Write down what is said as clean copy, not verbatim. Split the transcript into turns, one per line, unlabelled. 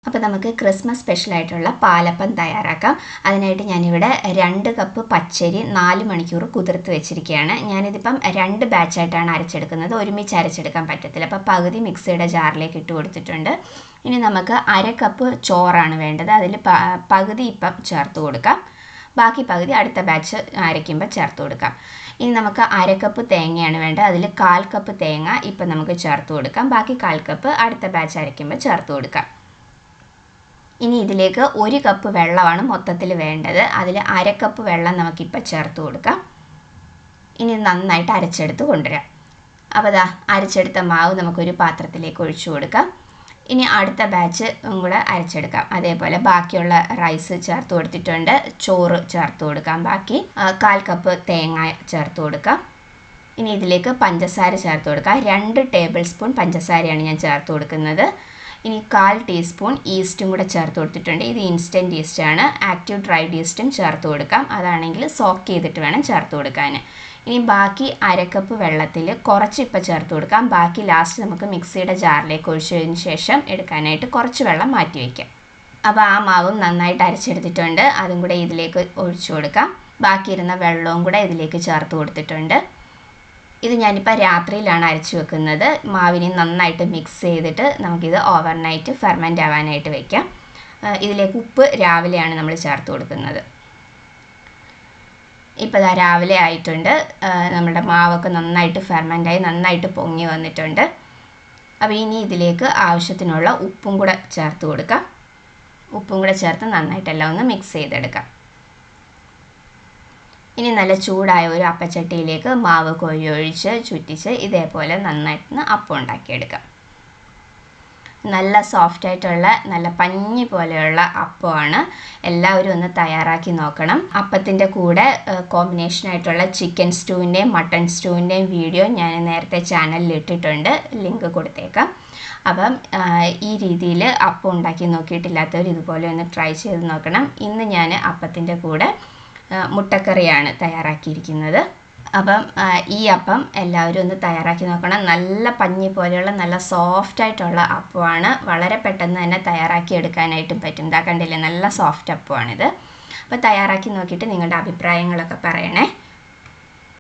അപ്പോൾ നമുക്ക് ക്രിസ്മസ് സ്പെഷ്യലായിട്ടുള്ള പാലപ്പം തയ്യാറാക്കാം. അതിനായിട്ട് ഞാനിവിടെ 2 കപ്പ് പച്ചരി 4 മണിക്കൂർ കുതിർത്ത് വെച്ചിരിക്കുകയാണ്. ഞാനിതിപ്പം 2 ബാച്ചായിട്ടാണ് അരച്ചെടുക്കുന്നത്, ഒരുമിച്ച് അരച്ചെടുക്കാൻ പറ്റത്തില്ല. അപ്പോൾ പകുതി മിക്സിയുടെ ജാറിലേക്ക് ഇട്ട് കൊടുത്തിട്ടുണ്ട്. ഇനി നമുക്ക് 1/2 കപ്പ് ചോറാണ് വേണ്ടത്. അതിൽ പകുതി ഇപ്പം ചേർത്ത് കൊടുക്കാം, ബാക്കി പകുതി അടുത്ത ബാച്ച് അരയ്ക്കുമ്പോൾ ചേർത്ത് കൊടുക്കാം. ഇനി നമുക്ക് 1/2 കപ്പ് തേങ്ങയാണ് വേണ്ടത്. അതിൽ 1/4 കപ്പ് തേങ്ങ ഇപ്പം നമുക്ക് ചേർത്ത് കൊടുക്കാം, ബാക്കി 1/4 കപ്പ് അടുത്ത ബാച്ച് അരയ്ക്കുമ്പോൾ ചേർത്ത് കൊടുക്കാം. ഇനി ഇതിലേക്ക് 1 കപ്പ് വെള്ളമാണ് മൊത്തത്തിൽ വേണ്ടത്. അതിൽ 1/2 കപ്പ് വെള്ളം നമുക്കിപ്പോൾ ചേർത്ത് കൊടുക്കാം. ഇനി നന്നായിട്ട് അരച്ചെടുത്ത് കൊണ്ടുവരാം. അപ്പോൾ ദാ അരച്ചെടുത്ത മാവ് നമുക്കൊരു പാത്രത്തിലേക്ക് ഒഴിച്ചു കൊടുക്കാം. ഇനി അടുത്ത ബാച്ച് കൂടെ അരച്ചെടുക്കാം. അതേപോലെ ബാക്കിയുള്ള റൈസ് ചേർത്ത് കൊടുത്തിട്ടുണ്ട്, ചോറ് ചേർത്ത് കൊടുക്കാം, ബാക്കി 1/4 കപ്പ് തേങ്ങ ചേർത്ത് കൊടുക്കാം. ഇനി ഇതിലേക്ക് പഞ്ചസാര ചേർത്ത് കൊടുക്കാം. 2 ടേബിൾ സ്പൂൺ പഞ്ചസാരയാണ് ഞാൻ ചേർത്ത് കൊടുക്കുന്നത്. ഇനി 1/4 ടീസ്പൂൺ ഈസ്റ്റും കൂടെ ചേർത്ത് കൊടുത്തിട്ടുണ്ട്. ഇത് ഇൻസ്റ്റൻറ്റ് ഈസ്റ്റാണ്, ആക്റ്റീവ് ഡ്രൈഡ് ഈസ്റ്റും ചേർത്ത് കൊടുക്കാം. അതാണെങ്കിൽ സോക്ക് ചെയ്തിട്ട് വേണം ചേർത്ത് കൊടുക്കാൻ. ഇനി ബാക്കി 1/2 കപ്പ് വെള്ളത്തിൽ കുറച്ച് ഇപ്പം ചേർത്ത് കൊടുക്കാം, ബാക്കി ലാസ്റ്റ് നമുക്ക് മിക്സിയുടെ ജാറിലേക്ക് ഒഴിച്ചതിന് ശേഷം എടുക്കാനായിട്ട് കുറച്ച് വെള്ളം മാറ്റി വയ്ക്കാം. അപ്പോൾ ആ മാവും നന്നായിട്ട് അരച്ചെടുത്തിട്ടുണ്ട്, അതും കൂടെ ഇതിലേക്ക് ഒഴിച്ചു കൊടുക്കാം. ബാക്കിയിരുന്ന വെള്ളവും കൂടെ ഇതിലേക്ക് ചേർത്ത് കൊടുത്തിട്ടുണ്ട്. ഇത് ഞാനിപ്പോൾ രാത്രിയിലാണ് അരച്ച് വെക്കുന്നത്. മാവിനെ നന്നായിട്ട് മിക്സ് ചെയ്തിട്ട് നമുക്കിത് ഓവർനൈറ്റ് ഫെർമെൻ്റ് ആവാനായിട്ട് വയ്ക്കാം. ഇതിലേക്ക് ഉപ്പ് രാവിലെയാണ് നമ്മൾ ചേർത്ത് കൊടുക്കുന്നത്. ഇപ്പോൾ ഇതാ രാവിലെ ആയിട്ടുണ്ട്, നമ്മുടെ മാവൊക്കെ നന്നായിട്ട് ഫെർമെൻ്റായി നന്നായിട്ട് പൊങ്ങി വന്നിട്ടുണ്ട്. അപ്പോൾ ഇനി ഇതിലേക്ക് ആവശ്യത്തിനുള്ള ഉപ്പും കൂടെ ചേർത്ത് കൊടുക്കാം. ഉപ്പും കൂടെ ചേർത്ത് നന്നായിട്ടെല്ലാം ഒന്ന് മിക്സ് ചെയ്തെടുക്കാം. ഇനി നല്ല ചൂടായ ഒരു അപ്പച്ചട്ടിയിലേക്ക് മാവ് കൊഴിയൊഴിച്ച് ചുറ്റിച്ച് ഇതേപോലെ നന്നായിട്ട് അപ്പം ഉണ്ടാക്കിയെടുക്കാം. നല്ല സോഫ്റ്റായിട്ടുള്ള നല്ല പഞ്ഞി പോലെയുള്ള അപ്പമാണ്. എല്ലാവരും ഒന്ന് തയ്യാറാക്കി നോക്കണം. അപ്പത്തിൻ്റെ കൂടെ കോമ്പിനേഷനായിട്ടുള്ള ചിക്കൻ സ്റ്റൂവിൻ്റെയും മട്ടൺ സ്റ്റൂവിൻ്റെയും വീഡിയോ ഞാൻ നേരത്തെ ചാനലിൽ ഇട്ടിട്ടുണ്ട്, ലിങ്ക് കൊടുത്തേക്കാം. അപ്പം ഈ രീതിയിൽ അപ്പം ഉണ്ടാക്കി നോക്കിയിട്ടില്ലാത്തവർ ഇതുപോലെ ഒന്ന് ട്രൈ ചെയ്ത് നോക്കണം. ഇന്ന് ഞാൻ അപ്പത്തിൻ്റെ കൂടെ മുട്ടക്കറിയാണ് തയ്യാറാക്കിയിരിക്കുന്നത്. അപ്പം ഈ അപ്പം എല്ലാവരും ഒന്ന് തയ്യാറാക്കി നോക്കണം. നല്ല പഞ്ഞി പോലെയുള്ള നല്ല സോഫ്റ്റായിട്ടുള്ള അപ്പമാണ്, വളരെ പെട്ടെന്ന് തന്നെ തയ്യാറാക്കി എടുക്കാനായിട്ടും പറ്റും. ഇതാ കണ്ടില്ലേ, നല്ല സോഫ്റ്റ് അപ്പമാണിത്. അപ്പോൾ തയ്യാറാക്കി നോക്കിയിട്ട് നിങ്ങളുടെ അഭിപ്രായങ്ങളൊക്കെ പറയണേ.